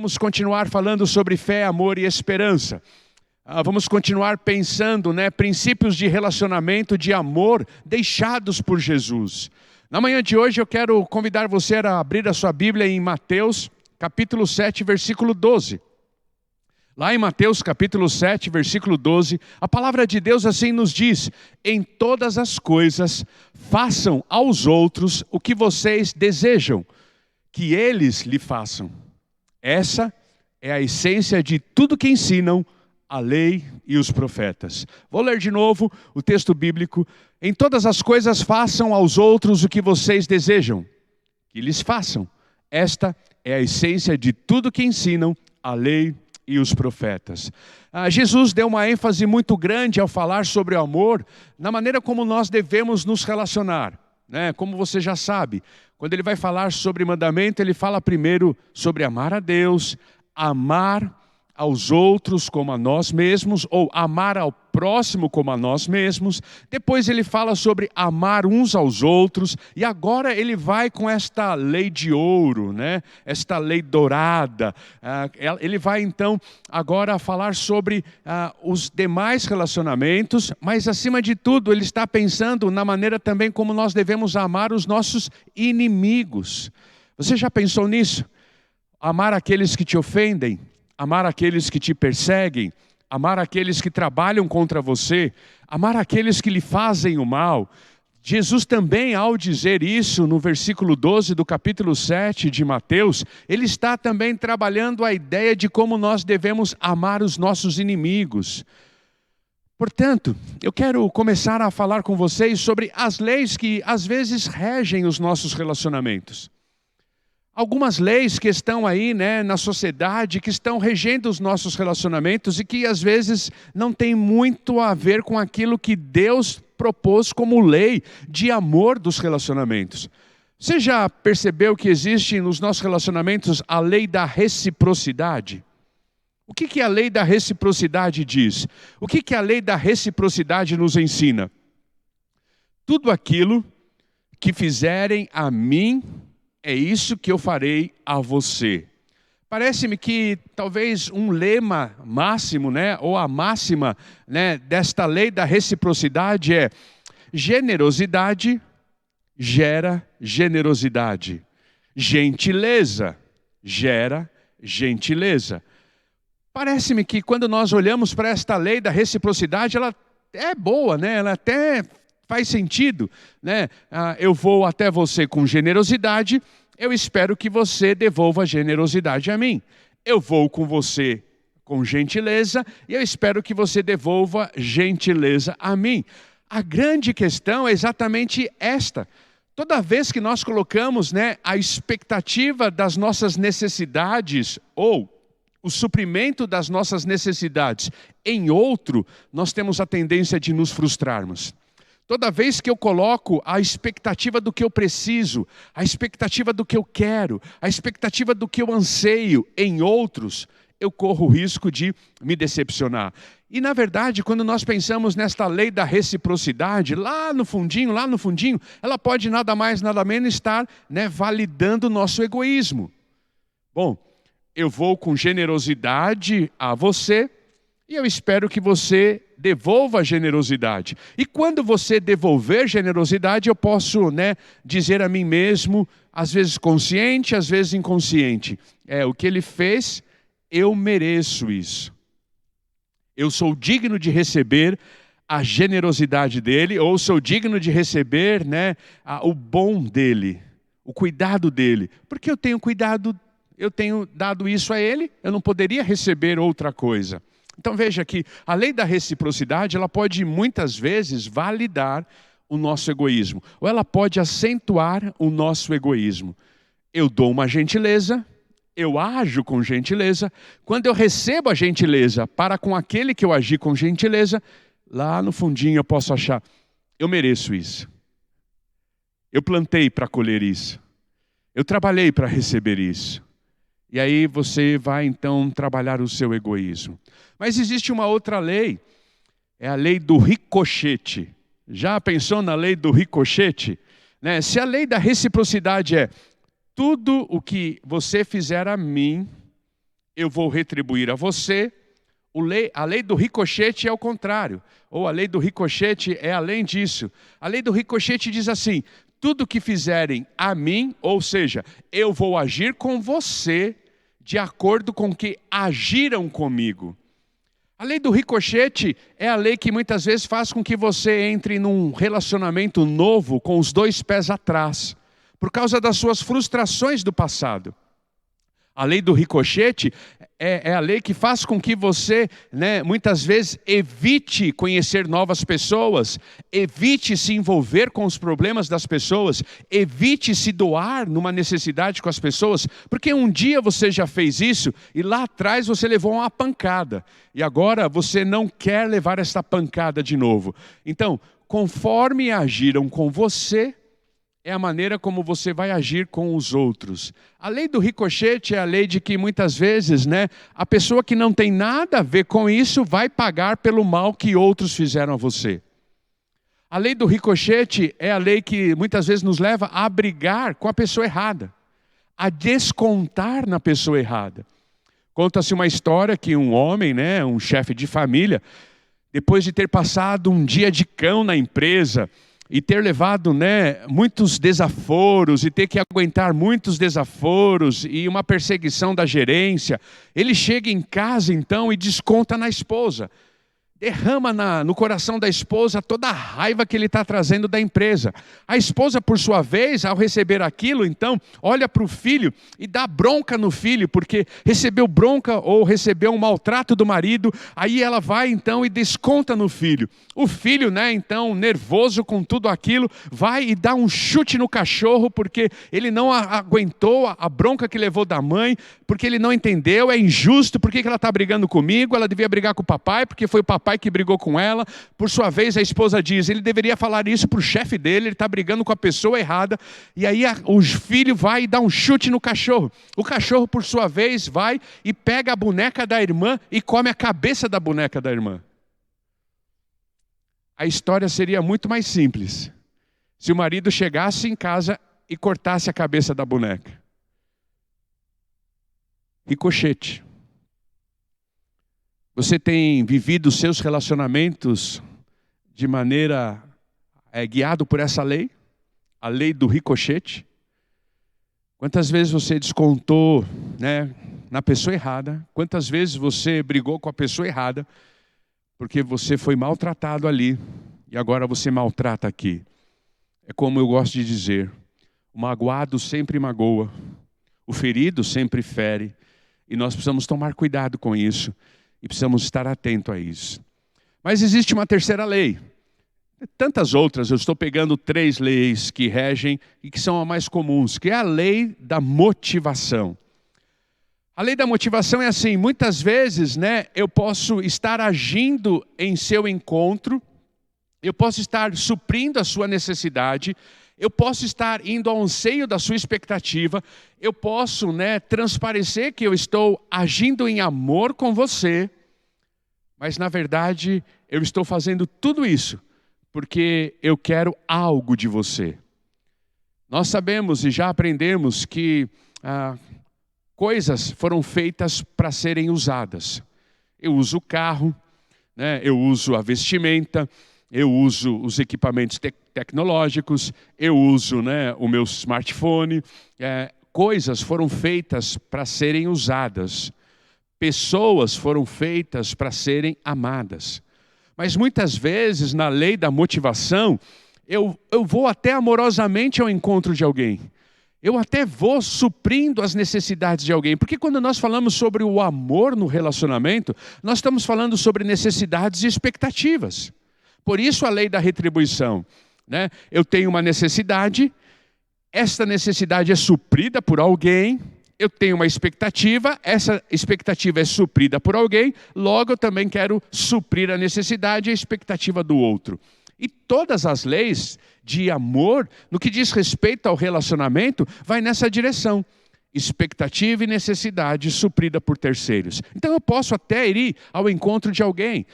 Vamos continuar falando sobre fé, amor e esperança. Vamos continuar pensando, princípios de relacionamento, de amor, deixados por Jesus. Na manhã de hoje eu quero convidar você a abrir a sua Bíblia em Mateus, capítulo 7, versículo 12. Lá em Mateus, capítulo 7, versículo 12, a palavra de Deus assim nos diz: em todas as coisas, façam aos outros o que vocês desejam que eles lhe façam. Essa é a essência de tudo que ensinam a lei e os profetas. Vou ler de novo o texto bíblico. Em todas as coisas façam aos outros o que vocês desejam que lhes façam. Esta é a essência de tudo que ensinam a lei e os profetas. Jesus deu uma ênfase muito grande ao falar sobre o amor, na maneira como nós devemos nos relacionar. Como você já sabe, quando ele vai falar sobre mandamento, ele fala primeiro sobre amar a Deus, amar aos outros como a nós mesmos, ou amar ao próximo como a nós mesmos. Depois ele fala sobre amar uns aos outros, e agora ele vai com esta lei de ouro, esta lei dourada. Ele vai então agora falar sobre os demais relacionamentos, mas acima de tudo ele está pensando na maneira também como nós devemos amar os nossos inimigos. Você já pensou nisso? Amar aqueles que te ofendem, amar aqueles que te perseguem, amar aqueles que trabalham contra você, amar aqueles que lhe fazem o mal. Jesus também, ao dizer isso, no versículo 12 do capítulo 7 de Mateus, ele está também trabalhando a ideia de como nós devemos amar os nossos inimigos. Portanto, eu quero começar a falar com vocês sobre as leis que às vezes regem os nossos relacionamentos. Algumas leis que estão aí na sociedade, que estão regendo os nossos relacionamentos e que às vezes não tem muito a ver com aquilo que Deus propôs como lei de amor dos relacionamentos. Você já percebeu que existe nos nossos relacionamentos a lei da reciprocidade? O que a lei da reciprocidade diz? O que a lei da reciprocidade nos ensina? Tudo aquilo que fizerem a mim, é isso que eu farei a você. Parece-me que talvez um lema máximo, ou a máxima, desta lei da reciprocidade é: generosidade gera generosidade. Gentileza gera gentileza. Parece-me que quando nós olhamos para esta lei da reciprocidade, ela é boa, ela até faz sentido, eu vou até você com generosidade, eu espero que você devolva generosidade a mim. Eu vou com você com gentileza e eu espero que você devolva gentileza a mim. A grande questão é exatamente esta. Toda vez que nós colocamos a expectativa das nossas necessidades ou o suprimento das nossas necessidades em outro, nós temos a tendência de nos frustrarmos. Toda vez que eu coloco a expectativa do que eu preciso, a expectativa do que eu quero, a expectativa do que eu anseio em outros, eu corro o risco de me decepcionar. E na verdade, quando nós pensamos nesta lei da reciprocidade, lá no fundinho, ela pode nada mais, nada menos estar validando o nosso egoísmo. Bom, eu vou com generosidade a você e eu espero que você devolva generosidade. E quando você devolver generosidade, eu posso dizer a mim mesmo, às vezes consciente, às vezes inconsciente: o que ele fez, eu mereço isso. Eu sou digno de receber a generosidade dele, ou sou digno de receber o bom dele, o cuidado dele. Porque eu tenho cuidado, eu tenho dado isso a ele, eu não poderia receber outra coisa. Então veja que a lei da reciprocidade, ela pode muitas vezes validar o nosso egoísmo, ou ela pode acentuar o nosso egoísmo. Eu dou uma gentileza, eu ajo com gentileza, quando eu recebo a gentileza para com aquele que eu agi com gentileza, lá no fundinho eu posso achar: eu mereço isso. Eu plantei para colher isso. Eu trabalhei para receber isso. E aí você vai então trabalhar o seu egoísmo. Mas existe uma outra lei, é a lei do ricochete. Já pensou na lei do ricochete? Se a lei da reciprocidade é: tudo o que você fizer a mim, eu vou retribuir a você. A lei do ricochete é o contrário, ou a lei do ricochete é além disso. A lei do ricochete diz assim: tudo que fizerem a mim, ou seja, eu vou agir com você de acordo com o que agiram comigo. A lei do ricochete é a lei que muitas vezes faz com que você entre num relacionamento novo com os dois pés atrás, por causa das suas frustrações do passado. A lei do ricochete é a lei que faz com que você, muitas vezes, evite conhecer novas pessoas, evite se envolver com os problemas das pessoas, evite se doar numa necessidade com as pessoas, porque um dia você já fez isso e lá atrás você levou uma pancada. E agora você não quer levar essa pancada de novo. Então, conforme agiram com você, é a maneira como você vai agir com os outros. A lei do ricochete é a lei de que muitas vezes, a pessoa que não tem nada a ver com isso vai pagar pelo mal que outros fizeram a você. A lei do ricochete é a lei que muitas vezes nos leva a brigar com a pessoa errada, a descontar na pessoa errada. Conta-se uma história que um homem, um chefe de família, depois de ter passado um dia de cão na empresa, e ter levado muitos desaforos, e ter que aguentar muitos desaforos, e uma perseguição da gerência, ele chega em casa então e desconta na esposa. Derrama no coração da esposa toda a raiva que ele está trazendo da empresa. A esposa, por sua vez, ao receber aquilo, então, olha para o filho e dá bronca no filho, porque recebeu bronca ou recebeu um maltrato do marido, aí ela vai então e desconta no filho. O filho, então, nervoso com tudo aquilo, vai e dá um chute no cachorro, porque ele não aguentou a bronca que levou da mãe, porque ele não entendeu, é injusto, por que ela está brigando comigo, ela devia brigar com o papai, porque foi o papai que brigou com ela. Por sua vez, a esposa diz, ele deveria falar isso para o chefe dele, ele está brigando com a pessoa errada. E aí o filho vai e dá um chute no cachorro. O cachorro, por sua vez, vai e pega a boneca da irmã e come a cabeça da boneca da irmã. A história seria muito mais simples se o marido chegasse em casa e cortasse a cabeça da boneca. Ricochete. Você tem vivido os seus relacionamentos de maneira guiado por essa lei? A lei do ricochete? Quantas vezes você descontou na pessoa errada? Quantas vezes você brigou com a pessoa errada? Porque você foi maltratado ali e agora você maltrata aqui. É como eu gosto de dizer, o magoado sempre magoa, o ferido sempre fere, e nós precisamos tomar cuidado com isso. E precisamos estar atentos a isso. Mas existe uma terceira lei. Tantas outras, eu estou pegando 3 leis que regem e que são as mais comuns, que é a lei da motivação. A lei da motivação é assim, muitas vezes, eu posso estar agindo em seu encontro, eu posso estar suprindo a sua necessidade, eu posso estar indo ao anseio da sua expectativa, eu posso transparecer que eu estou agindo em amor com você, mas na verdade eu estou fazendo tudo isso porque eu quero algo de você. Nós sabemos e já aprendemos que coisas foram feitas para serem usadas. Eu uso o carro, eu uso a vestimenta, eu uso os equipamentos tecnológicos, eu uso o meu smartphone. Coisas foram feitas para serem usadas. Pessoas foram feitas para serem amadas. Mas muitas vezes, na lei da motivação, eu vou até amorosamente ao encontro de alguém. Eu até vou suprindo as necessidades de alguém. Porque quando nós falamos sobre o amor no relacionamento, nós estamos falando sobre necessidades e expectativas. Por isso a lei da retribuição. Eu tenho uma necessidade, esta necessidade é suprida por alguém, eu tenho uma expectativa, essa expectativa é suprida por alguém, logo eu também quero suprir a necessidade e a expectativa do outro. E todas as leis de amor, no que diz respeito ao relacionamento, vai nessa direção. Expectativa e necessidade suprida por terceiros. Então eu posso até ir ao encontro de alguém,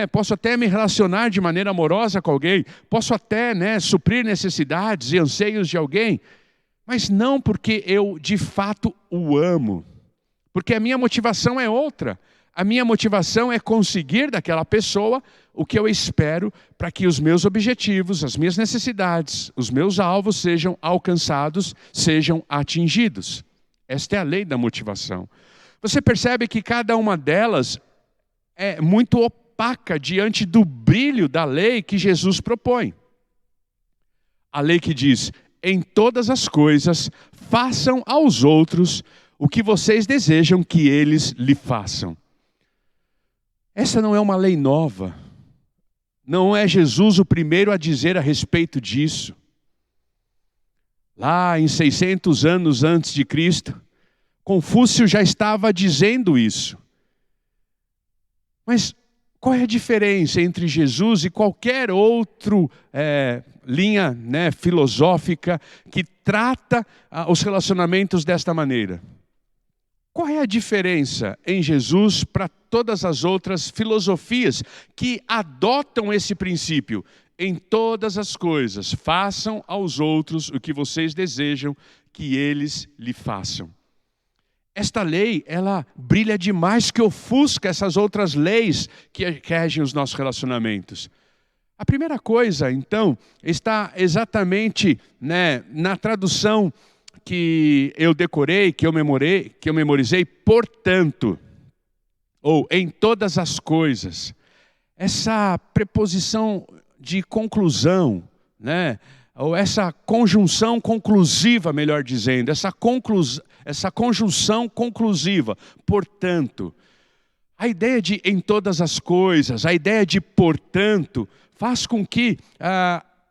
posso até me relacionar de maneira amorosa com alguém, posso até suprir necessidades e anseios de alguém, mas não porque eu de fato o amo, Porque a minha motivação é outra. A minha motivação é conseguir daquela pessoa o que eu espero para que os meus objetivos, as minhas necessidades, os meus alvos sejam alcançados, sejam atingidos. Esta é a lei da motivação. Você percebe que cada uma delas é muito opaca diante do brilho da lei que Jesus propõe. A lei que diz: em todas as coisas, façam aos outros o que vocês desejam que eles lhe façam. Essa não é uma lei nova. Não é Jesus o primeiro a dizer a respeito disso. Lá em 600 anos antes de Cristo, Confúcio já estava dizendo isso. Mas qual é a diferença entre Jesus e qualquer outra linha filosófica que trata os relacionamentos desta maneira? Qual é a diferença em Jesus para todas as outras filosofias que adotam esse princípio? Em todas as coisas, façam aos outros o que vocês desejam que eles lhe façam. Esta lei, ela brilha demais que ofusca essas outras leis que regem os nossos relacionamentos. A primeira coisa, então, está exatamente na tradução que eu decorei, que eu memorizei, portanto, ou em todas as coisas. Essa preposição de conclusão, ou essa conjunção conclusiva, melhor dizendo, essa conjunção conclusiva, portanto. A ideia de em todas as coisas, a ideia de portanto, faz com que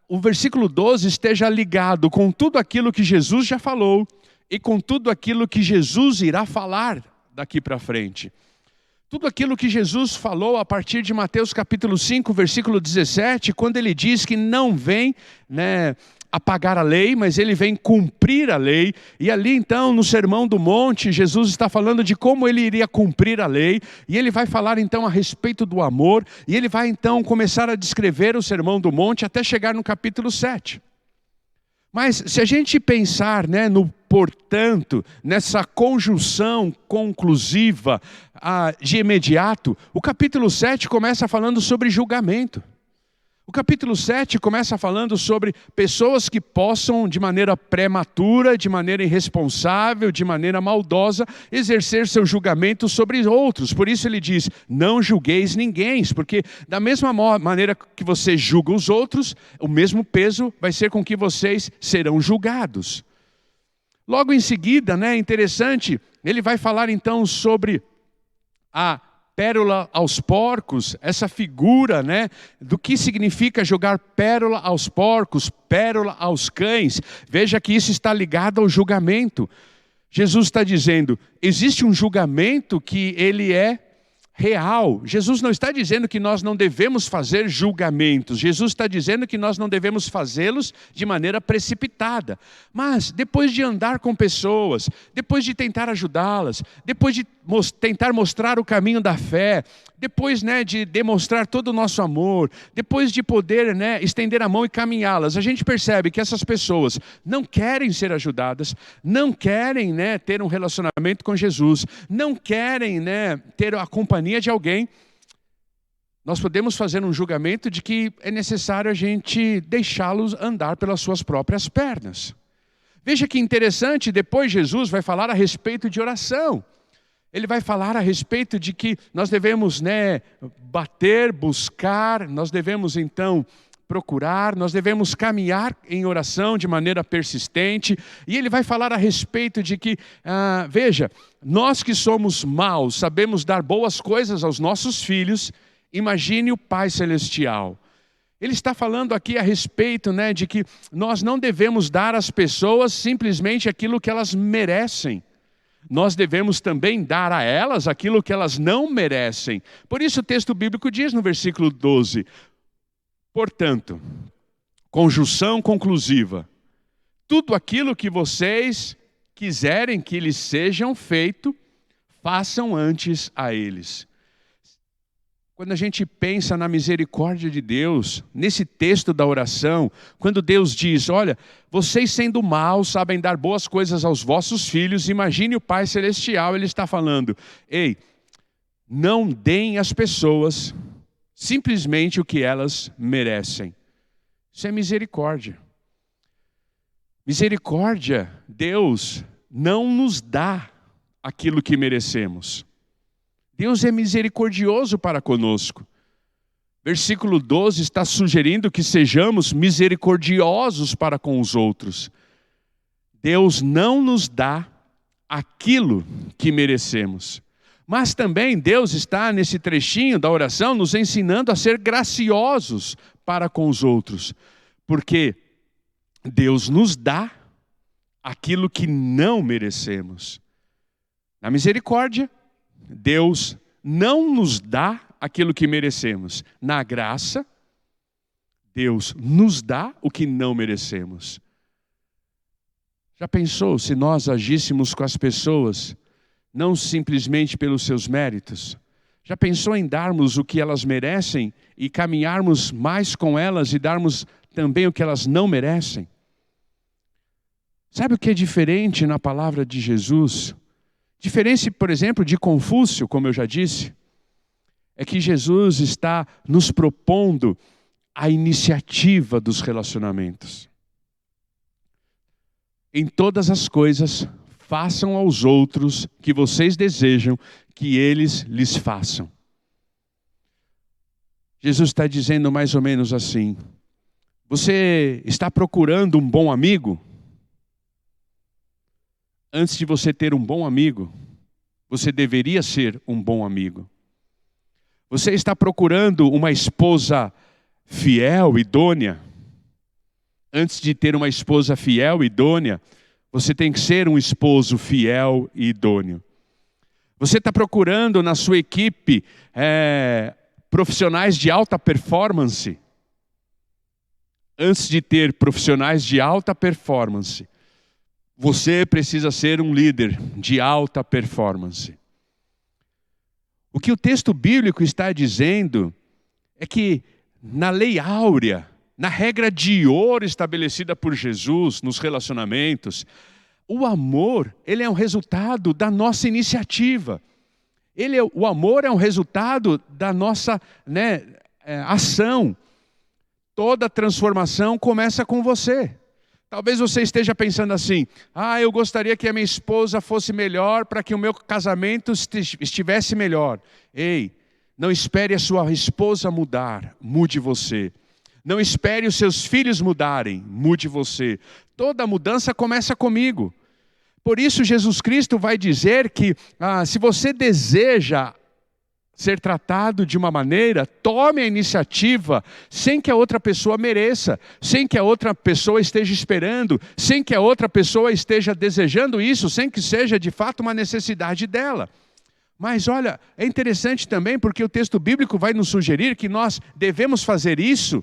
o versículo 12 esteja ligado com tudo aquilo que Jesus já falou e com tudo aquilo que Jesus irá falar daqui para frente. Tudo aquilo que Jesus falou a partir de Mateus capítulo 5, versículo 17, quando ele diz que não vem apagar a lei, mas ele vem cumprir a lei. E ali então, no Sermão do Monte, Jesus está falando de como ele iria cumprir a lei. E ele vai falar então a respeito do amor. E ele vai então começar a descrever o Sermão do Monte até chegar no capítulo 7. Mas se a gente pensar no portanto, nessa conjunção conclusiva de imediato, o capítulo 7 começa falando sobre julgamento. O capítulo 7 começa falando sobre pessoas que possam, de maneira prematura, de maneira irresponsável, de maneira maldosa, exercer seu julgamento sobre outros. Por isso ele diz, não julgueis ninguém, porque da mesma maneira que você julga os outros, o mesmo peso vai ser com que vocês serão julgados. Logo em seguida, é interessante, ele vai falar então sobre a pérola aos porcos, essa figura do que significa jogar pérola aos porcos, pérola aos cães. Veja que isso está ligado ao julgamento. Jesus está dizendo, existe um julgamento que ele é real. Jesus não está dizendo que nós não devemos fazer julgamentos. Jesus está dizendo que nós não devemos fazê-los de maneira precipitada. Mas depois de andar com pessoas, depois de tentar ajudá-las, depois de tentar mostrar o caminho da fé, depois de demonstrar todo o nosso amor, depois de poder estender a mão e caminhá-las, a gente percebe que essas pessoas não querem ser ajudadas, não querem ter um relacionamento com Jesus, não querem ter a companhia de alguém. Nós podemos fazer um julgamento de que é necessário a gente deixá-los andar pelas suas próprias pernas. Veja que interessante, depois Jesus vai falar a respeito de oração. Ele vai falar a respeito de que nós devemos bater, buscar, nós devemos então procurar, nós devemos caminhar em oração de maneira persistente. E ele vai falar a respeito de que, veja, nós que somos maus, sabemos dar boas coisas aos nossos filhos, imagine o Pai Celestial. Ele está falando aqui a respeito de que nós não devemos dar às pessoas simplesmente aquilo que elas merecem. Nós devemos também dar a elas aquilo que elas não merecem. Por isso o texto bíblico diz no versículo 12, portanto, conjunção conclusiva, tudo aquilo que vocês quiserem que lhes sejam feito, façam antes a eles. Quando a gente pensa na misericórdia de Deus, nesse texto da oração, quando Deus diz, olha, vocês sendo maus sabem dar boas coisas aos vossos filhos, imagine o Pai Celestial, Ele está falando, ei, não deem às pessoas simplesmente o que elas merecem. Isso é misericórdia. Misericórdia, Deus não nos dá aquilo que merecemos. Deus é misericordioso para conosco. Versículo 12 está sugerindo que sejamos misericordiosos para com os outros. Deus não nos dá aquilo que merecemos. Mas também Deus está nesse trechinho da oração nos ensinando a ser graciosos para com os outros. Porque Deus nos dá aquilo que não merecemos. Na misericórdia, Deus não nos dá aquilo que merecemos. Na graça, Deus nos dá o que não merecemos. Já pensou se nós agíssemos com as pessoas, não simplesmente pelos seus méritos? Já pensou em darmos o que elas merecem e caminharmos mais com elas e darmos também o que elas não merecem? Sabe o que é diferente na palavra de Jesus? Diferente, por exemplo, de Confúcio, como eu já disse, é que Jesus está nos propondo a iniciativa dos relacionamentos. Em todas as coisas, façam aos outros que vocês desejam que eles lhes façam. Jesus está dizendo mais ou menos assim, você está procurando um bom amigo? Antes de você ter um bom amigo, você deveria ser um bom amigo. Você está procurando uma esposa fiel, idônea? Antes de ter uma esposa fiel, idônea, você tem que ser um esposo fiel e idôneo. Você está procurando na sua equipe profissionais de alta performance? Antes de ter profissionais de alta performance, você precisa ser um líder de alta performance. O que o texto bíblico está dizendo é que na lei áurea, na regra de ouro estabelecida por Jesus nos relacionamentos, o amor, ele é um resultado da nossa iniciativa. O amor é um resultado da nossa ação. Toda transformação começa com você. Talvez você esteja pensando assim, eu gostaria que a minha esposa fosse melhor para que o meu casamento estivesse melhor. Ei, não espere a sua esposa mudar, mude você. Não espere os seus filhos mudarem, mude você. Toda mudança começa comigo. Por isso Jesus Cristo vai dizer que se você deseja ser tratado de uma maneira, tome a iniciativa sem que a outra pessoa mereça, sem que a outra pessoa esteja esperando, sem que a outra pessoa esteja desejando isso, sem que seja de fato uma necessidade dela. Mas olha, é interessante também porque o texto bíblico vai nos sugerir que nós devemos fazer isso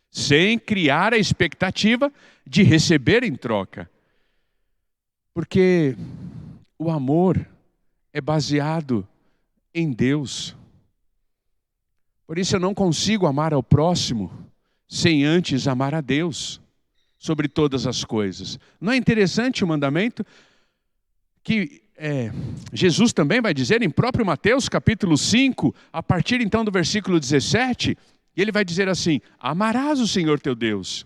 sem criar a expectativa de receber em troca. Porque o amor é baseado em Deus. Por isso eu não consigo amar ao próximo sem antes amar a Deus sobre todas as coisas. Não é interessante o mandamento que Jesus também vai dizer em próprio Mateus capítulo 5, a partir então do versículo 17, ele vai dizer assim, amarás o Senhor teu Deus.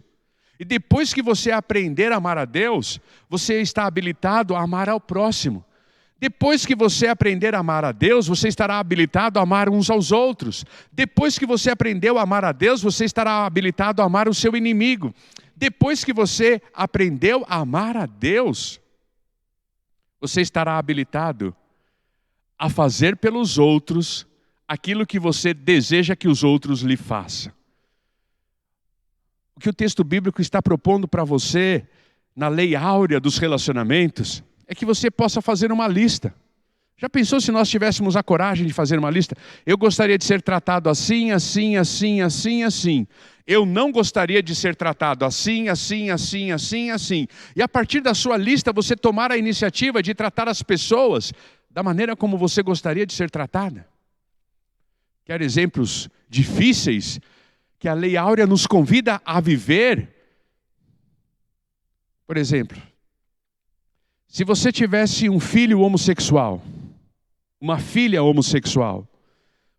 E depois que você aprender a amar a Deus, você está habilitado a amar ao próximo. Depois que você aprender a amar a Deus, você estará habilitado a amar uns aos outros. Depois que você aprendeu a amar a Deus, você estará habilitado a amar o seu inimigo. Depois que você aprendeu a amar a Deus, você estará habilitado a fazer pelos outros aquilo que você deseja que os outros lhe façam. O que o texto bíblico está propondo para você, na lei áurea dos relacionamentos, é que você possa fazer uma lista. Já pensou se nós tivéssemos a coragem de fazer uma lista? Eu gostaria de ser tratado assim, assim, assim, assim, assim. Eu não gostaria de ser tratado assim, assim, assim, assim, assim. E a partir da sua lista, você tomar a iniciativa de tratar as pessoas da maneira como você gostaria de ser tratada. Quer exemplos difíceis que a Lei Áurea nos convida a viver? Por exemplo, se você tivesse um filho homossexual, uma filha homossexual,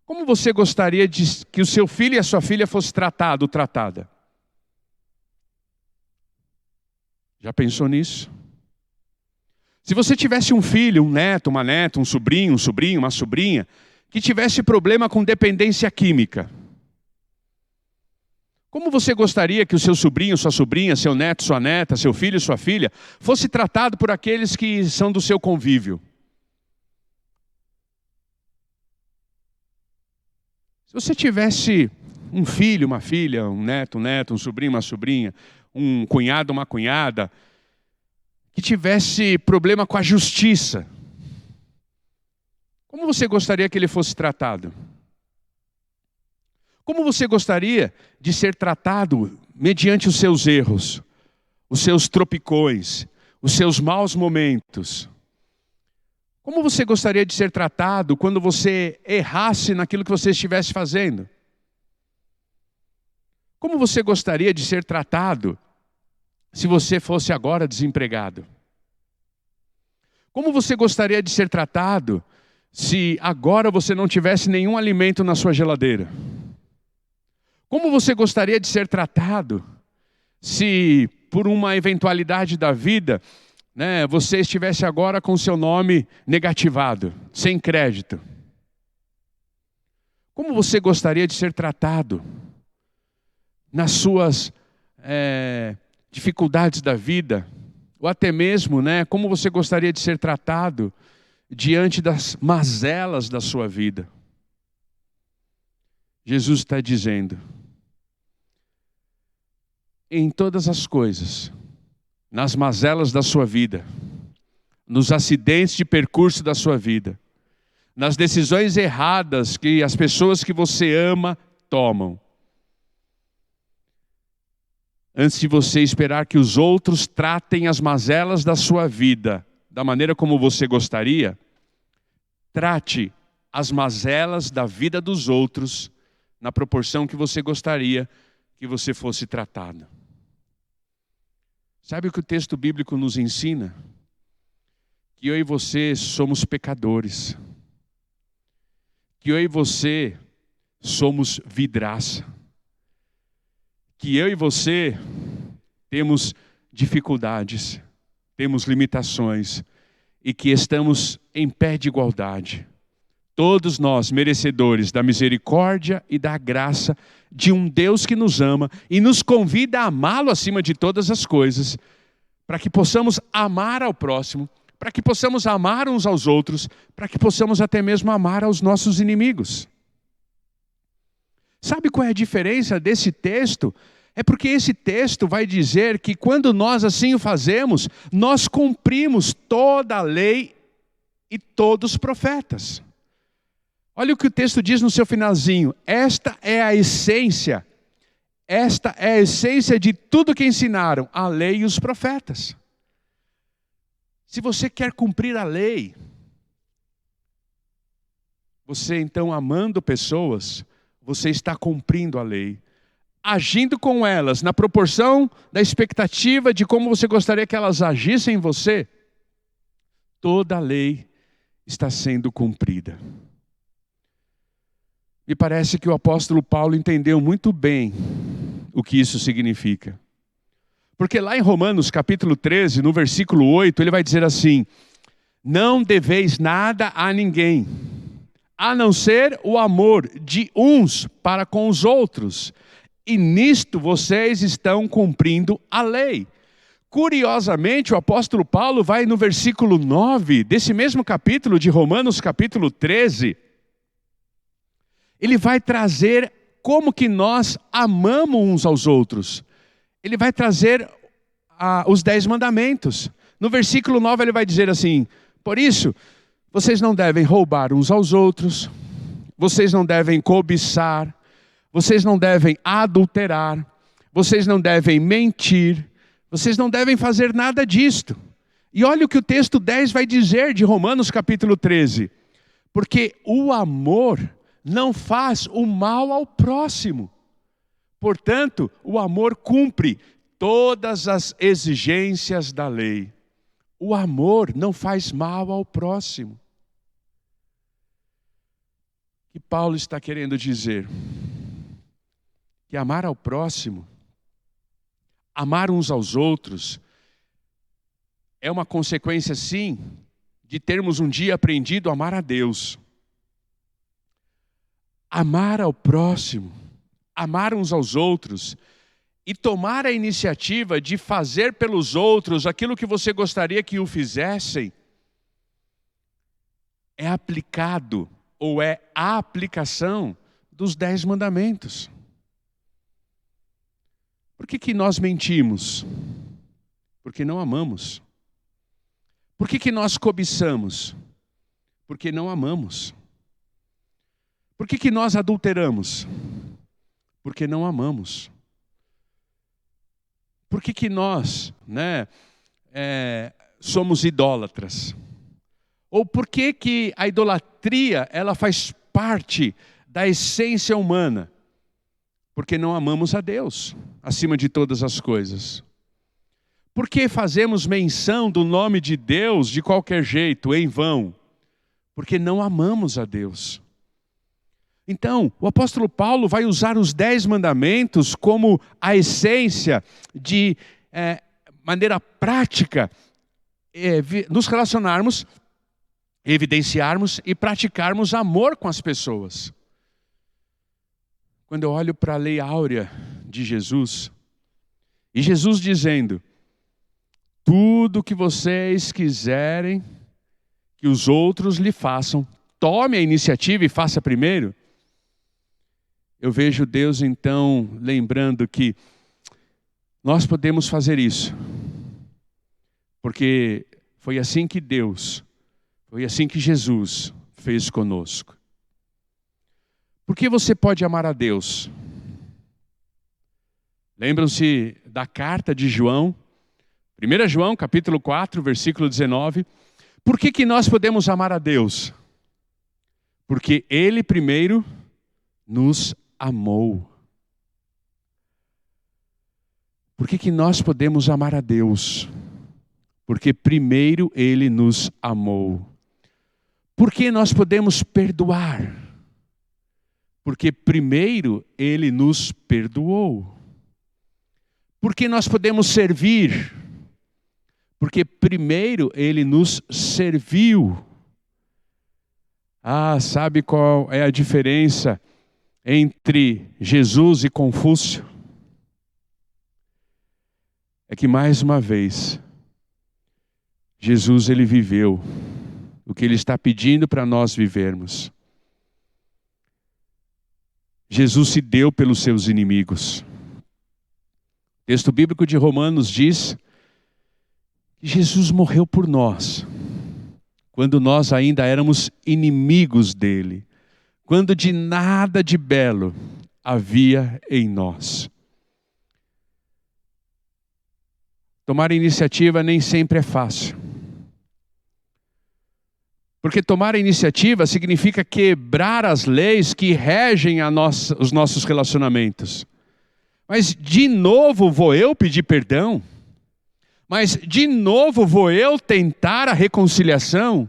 como você gostaria que o seu filho e a sua filha fosse tratado ou tratada? Já pensou nisso? Se você tivesse um filho, um neto, uma neta, um sobrinho, uma sobrinha, que tivesse problema com dependência química, como você gostaria que o seu sobrinho, sua sobrinha, seu neto, sua neta, seu filho, sua filha, fosse tratado por aqueles que são do seu convívio? Se você tivesse um filho, uma filha, um neto, um sobrinho, uma sobrinha, um cunhado, uma cunhada, que tivesse problema com a justiça, como você gostaria que ele fosse tratado? Como você gostaria de ser tratado mediante os seus erros, os seus tropicões, os seus maus momentos? Como você gostaria de ser tratado quando você errasse naquilo que você estivesse fazendo? Como você gostaria de ser tratado se você fosse agora desempregado? Como você gostaria de ser tratado se agora você não tivesse nenhum alimento na sua geladeira? Como você gostaria de ser tratado se, por uma eventualidade da vida, você estivesse agora com seu nome negativado, sem crédito? Como você gostaria de ser tratado nas suas dificuldades da vida? Ou até mesmo, como você gostaria de ser tratado diante das mazelas da sua vida? Jesus está dizendo: em todas as coisas, nas mazelas da sua vida, nos acidentes de percurso da sua vida, nas decisões erradas que as pessoas que você ama tomam, antes de você esperar que os outros tratem as mazelas da sua vida da maneira como você gostaria, trate as mazelas da vida dos outros na proporção que você gostaria que você fosse tratado. Sabe o que o texto bíblico nos ensina? Que eu e você somos pecadores. Que eu e você somos vidraça. Que eu e você temos dificuldades, temos limitações e que estamos em pé de igualdade. Todos nós merecedores da misericórdia e da graça de um Deus que nos ama e nos convida a amá-lo acima de todas as coisas, para que possamos amar ao próximo, para que possamos amar uns aos outros, para que possamos até mesmo amar aos nossos inimigos. Sabe qual é a diferença desse texto? É porque esse texto vai dizer que quando nós assim o fazemos, nós cumprimos toda a lei e todos os profetas. Olha o que o texto diz no seu finalzinho: esta é a essência de tudo que ensinaram a lei e os profetas. Se você quer cumprir a lei, você então amando pessoas, você está cumprindo a lei, agindo com elas na proporção da expectativa de como você gostaria que elas agissem em você, toda a lei está sendo cumprida. Me parece que o apóstolo Paulo entendeu muito bem o que isso significa. Porque lá em Romanos capítulo 13, no versículo 8, ele vai dizer assim: não deveis nada a ninguém, a não ser o amor de uns para com os outros. E nisto vocês estão cumprindo a lei. Curiosamente, o apóstolo Paulo vai no versículo 9, desse mesmo capítulo de Romanos capítulo 13, ele vai trazer como que nós amamos uns aos outros. Ele vai trazer os 10 mandamentos. No versículo 9 ele vai dizer assim: por isso, vocês não devem roubar uns aos outros, vocês não devem cobiçar, vocês não devem adulterar, vocês não devem mentir, vocês não devem fazer nada disto. E olha o que o texto 10 vai dizer de Romanos capítulo 13. Porque o amor não faz o mal ao próximo. Portanto, o amor cumpre todas as exigências da lei. O amor não faz mal ao próximo. O que Paulo está querendo dizer? Que amar ao próximo, amar uns aos outros, é uma consequência, sim, de termos um dia aprendido a amar a Deus. Amar ao próximo, amar uns aos outros e tomar a iniciativa de fazer pelos outros aquilo que você gostaria que o fizessem, é aplicado, ou é a aplicação dos 10 mandamentos. Por que nós mentimos? Porque não amamos. Por que nós cobiçamos? Porque não amamos. Por que nós adulteramos? Porque não amamos. Por que nós, somos idólatras? Ou por que a idolatria ela faz parte da essência humana? Porque não amamos a Deus acima de todas as coisas. Por que fazemos menção do nome de Deus de qualquer jeito, em vão? Porque não amamos a Deus. Então, o apóstolo Paulo vai usar os 10 mandamentos como a essência de maneira prática, nos relacionarmos, evidenciarmos e praticarmos amor com as pessoas. Quando eu olho para a lei áurea de Jesus, e Jesus dizendo: tudo que vocês quiserem que os outros lhe façam, tome a iniciativa e faça primeiro. Eu vejo Deus então lembrando que nós podemos fazer isso, porque foi assim que Jesus fez conosco. Por que você pode amar a Deus? Lembram-se da carta de João? 1 João, capítulo 4, versículo 19. Por que nós podemos amar a Deus? Porque Ele primeiro nos amou. Por que nós podemos amar a Deus? Porque primeiro Ele nos amou. Por que nós podemos perdoar? Porque primeiro Ele nos perdoou. Por que nós podemos servir? Porque primeiro Ele nos serviu. Sabe qual é a diferença entre Jesus e Confúcio? É que mais uma vez, Jesus ele viveu o que Ele está pedindo para nós vivermos. Jesus se deu pelos seus inimigos. O texto bíblico de Romanos diz que Jesus morreu por nós, quando nós ainda éramos inimigos dele, quando de nada de belo havia em nós. Tomar iniciativa nem sempre é fácil. Porque tomar a iniciativa significa quebrar as leis que regem os nossos relacionamentos. Mas de novo vou eu pedir perdão? Mas de novo vou eu tentar a reconciliação?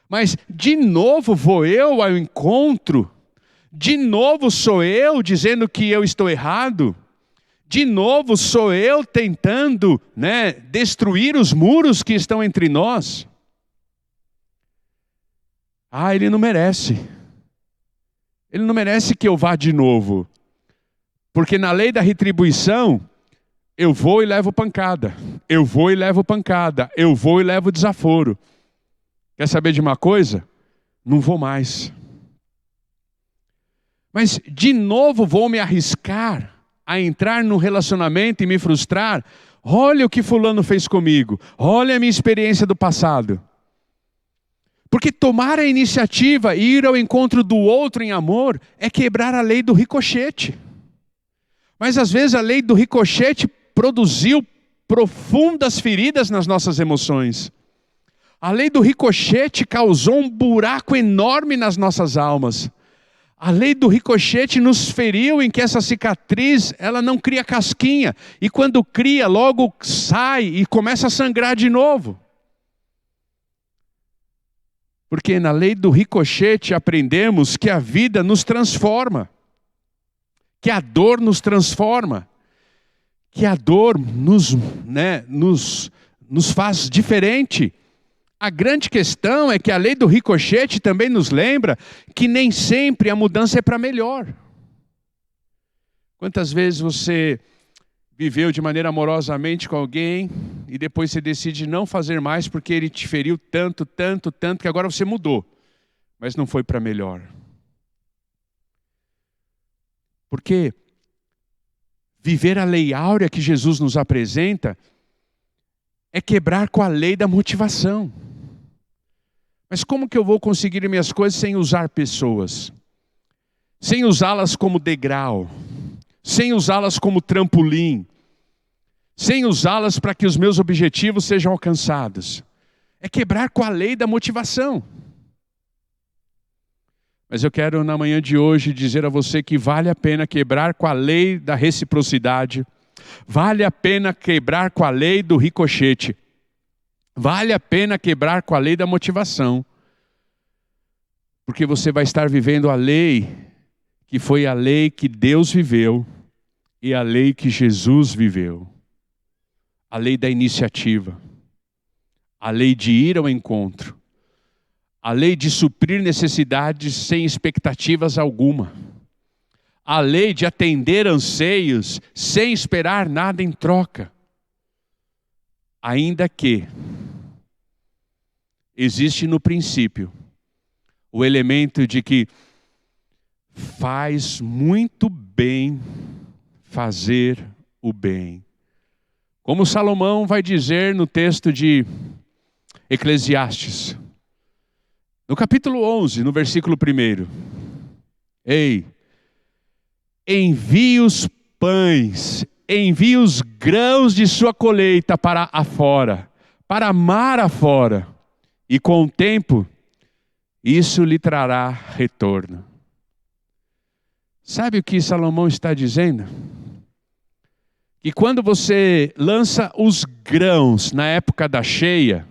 Mas de novo vou eu ao encontro? De novo sou eu dizendo que eu estou errado? De novo sou eu tentando, destruir os muros que estão entre nós? Ele não merece. Ele não merece que eu vá de novo. Porque na lei da retribuição, eu vou e levo pancada. Eu vou e levo pancada. Eu vou e levo desaforo. Quer saber de uma coisa? Não vou mais. Mas de novo vou me arriscar a entrar num relacionamento e me frustrar? Olha o que fulano fez comigo. Olha a minha experiência do passado. Porque tomar a iniciativa e ir ao encontro do outro em amor é quebrar a lei do ricochete. Mas às vezes a lei do ricochete produziu profundas feridas nas nossas emoções. A lei do ricochete causou um buraco enorme nas nossas almas. A lei do ricochete nos feriu em que essa cicatriz, ela não cria casquinha. E quando cria, logo sai e começa a sangrar de novo. Porque na lei do ricochete aprendemos que a vida nos transforma. Que a dor nos transforma. Que a dor nos faz diferente. A grande questão é que a lei do ricochete também nos lembra que nem sempre a mudança é para melhor. Quantas vezes você viveu de maneira amorosamente com alguém e depois você decide não fazer mais porque ele te feriu tanto, tanto, tanto, que agora você mudou, mas não foi para melhor. Porque viver a lei áurea que Jesus nos apresenta é quebrar com a lei da motivação. Mas como que eu vou conseguir minhas coisas sem usar pessoas? Sem usá-las como degrau? Sem usá-las como trampolim? Sem usá-las para que os meus objetivos sejam alcançados? É quebrar com a lei da motivação. Mas eu quero na manhã de hoje dizer a você que vale a pena quebrar com a lei da reciprocidade. Vale a pena quebrar com a lei do ricochete. Vale a pena quebrar com a lei da motivação. Porque você vai estar vivendo a lei que foi a lei que Deus viveu e a lei que Jesus viveu. A lei da iniciativa. A lei de ir ao encontro. A lei de suprir necessidades sem expectativas alguma. A lei de atender anseios sem esperar nada em troca. Ainda que existe no princípio o elemento de que faz muito bem fazer o bem. Como Salomão vai dizer no texto de Eclesiastes, no capítulo 11, no versículo 1. Ei, envie os pães, envie os grãos de sua colheita para afora, para mar afora, e com o tempo, isso lhe trará retorno. Sabe o que Salomão está dizendo? Que quando você lança os grãos na época da cheia,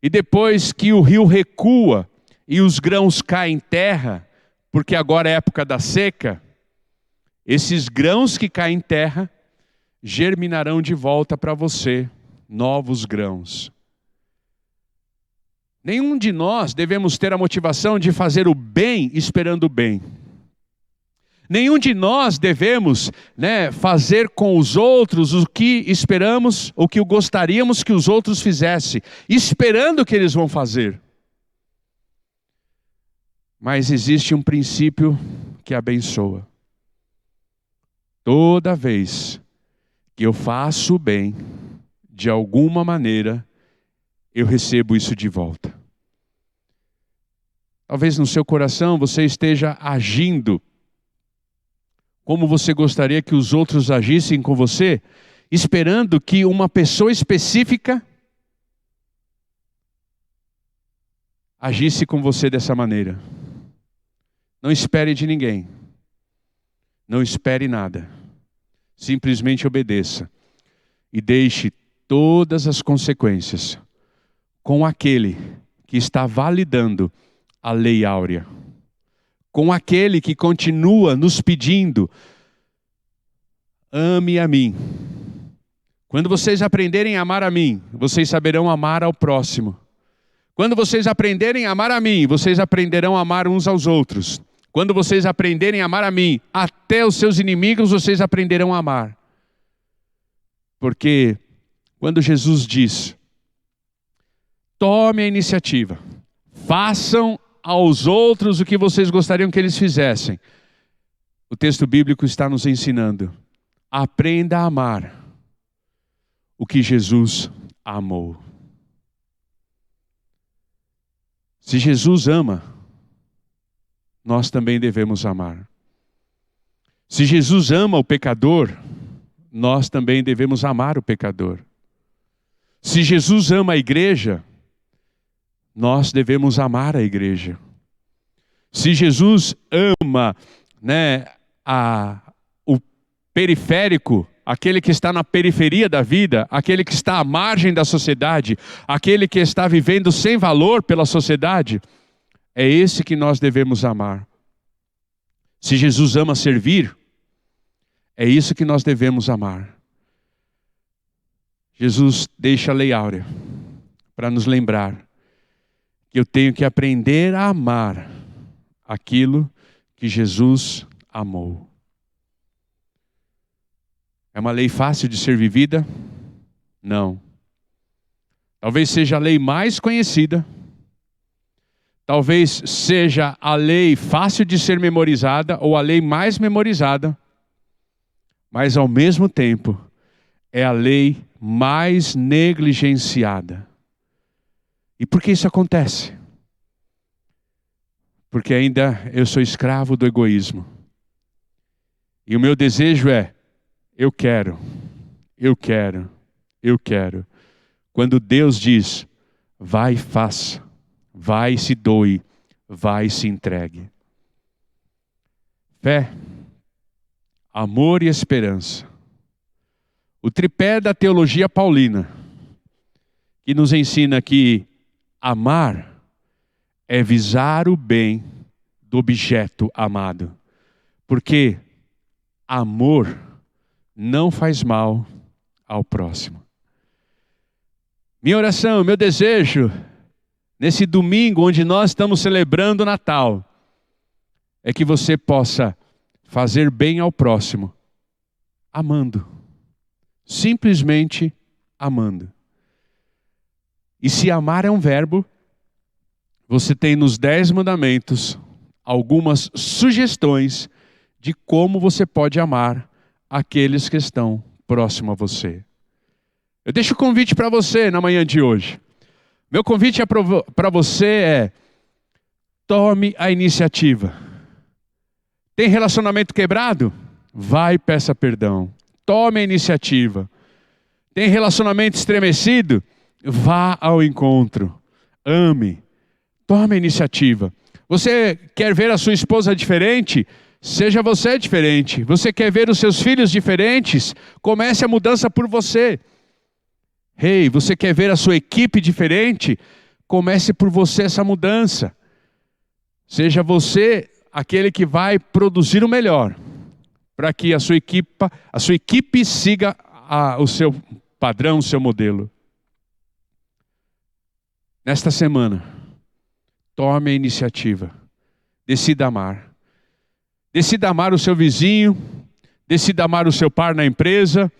e depois que o rio recua e os grãos caem em terra, porque agora é época da seca, esses grãos que caem em terra germinarão de volta para você novos grãos. Nenhum de nós devemos ter a motivação de fazer o bem esperando o bem. Nenhum de nós devemos, fazer com os outros o que esperamos, o que gostaríamos que os outros fizessem, esperando que eles vão fazer. Mas existe um princípio que abençoa. Toda vez que eu faço o bem, de alguma maneira, eu recebo isso de volta. Talvez no seu coração você esteja agindo como você gostaria que os outros agissem com você, esperando que uma pessoa específica agisse com você dessa maneira. Não espere de ninguém. Não espere nada. Simplesmente obedeça. E deixe todas as consequências com aquele que está validando a lei áurea. Com aquele que continua nos pedindo, ame a mim. Quando vocês aprenderem a amar a mim, vocês saberão amar ao próximo. Quando vocês aprenderem a amar a mim, vocês aprenderão a amar uns aos outros. Quando vocês aprenderem a amar a mim, até os seus inimigos vocês aprenderão a amar. Porque quando Jesus diz, tome a iniciativa, façam aos outros o que vocês gostariam que eles fizessem. O texto bíblico está nos ensinando. Aprenda a amar o que Jesus amou. Se Jesus ama, nós também devemos amar. Se Jesus ama o pecador, nós também devemos amar o pecador. Se Jesus ama a igreja, nós devemos amar a igreja. Se Jesus ama, né, o periférico, aquele que está na periferia da vida, aquele que está à margem da sociedade, aquele que está vivendo sem valor pela sociedade, é esse que nós devemos amar. Se Jesus ama servir, é isso que nós devemos amar. Jesus deixa a lei áurea para nos lembrar que eu tenho que aprender a amar aquilo que Jesus amou. É uma lei fácil de ser vivida? Não. Talvez seja a lei mais conhecida. Talvez seja a lei fácil de ser memorizada ou a lei mais memorizada. Mas ao mesmo tempo, é a lei mais negligenciada. E por que isso acontece? Porque ainda eu sou escravo do egoísmo. E o meu desejo é, eu quero. Quando Deus diz, vai e faça, vai e se doe, vai e se entregue. Fé, amor e esperança. O tripé da teologia paulina, que nos ensina que amar é visar o bem do objeto amado. Porque amor não faz mal ao próximo. Minha oração, meu desejo, nesse domingo onde nós estamos celebrando o Natal, é que você possa fazer bem ao próximo, amando. Simplesmente amando. E se amar é um verbo, você tem nos 10 mandamentos algumas sugestões de como você pode amar aqueles que estão próximo a você. Eu deixo o convite para você na manhã de hoje. Meu convite para você é: tome a iniciativa. Tem relacionamento quebrado? Vai e peça perdão. Tome a iniciativa. Tem relacionamento estremecido? Vá ao encontro. Ame. Tome a iniciativa. Você quer ver a sua esposa diferente? Seja você diferente. Você quer ver os seus filhos diferentes? Comece a mudança por você. Hey, você quer ver a sua equipe diferente? Comece por você essa mudança. Seja você aquele que vai produzir o melhor, para que a sua equipe siga o seu padrão, o seu modelo. Nesta semana, tome a iniciativa. Decida amar. Decida amar o seu vizinho. Decida amar o seu par na empresa.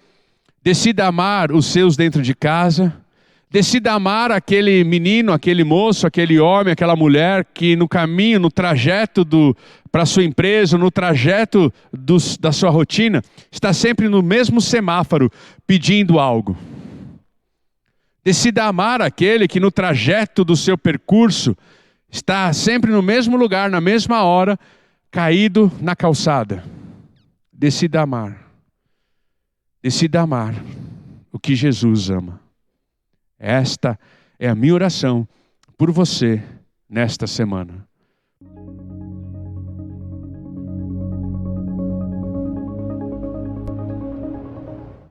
Decida amar os seus dentro de casa. Decida amar aquele menino, aquele moço, aquele homem, aquela mulher que no caminho, no trajeto para a sua empresa, no trajeto da sua rotina, está sempre no mesmo semáforo pedindo algo. Decida amar aquele que no trajeto do seu percurso está sempre no mesmo lugar, na mesma hora, caído na calçada. Decida amar. Decida amar o que Jesus ama. Esta é a minha oração por você nesta semana.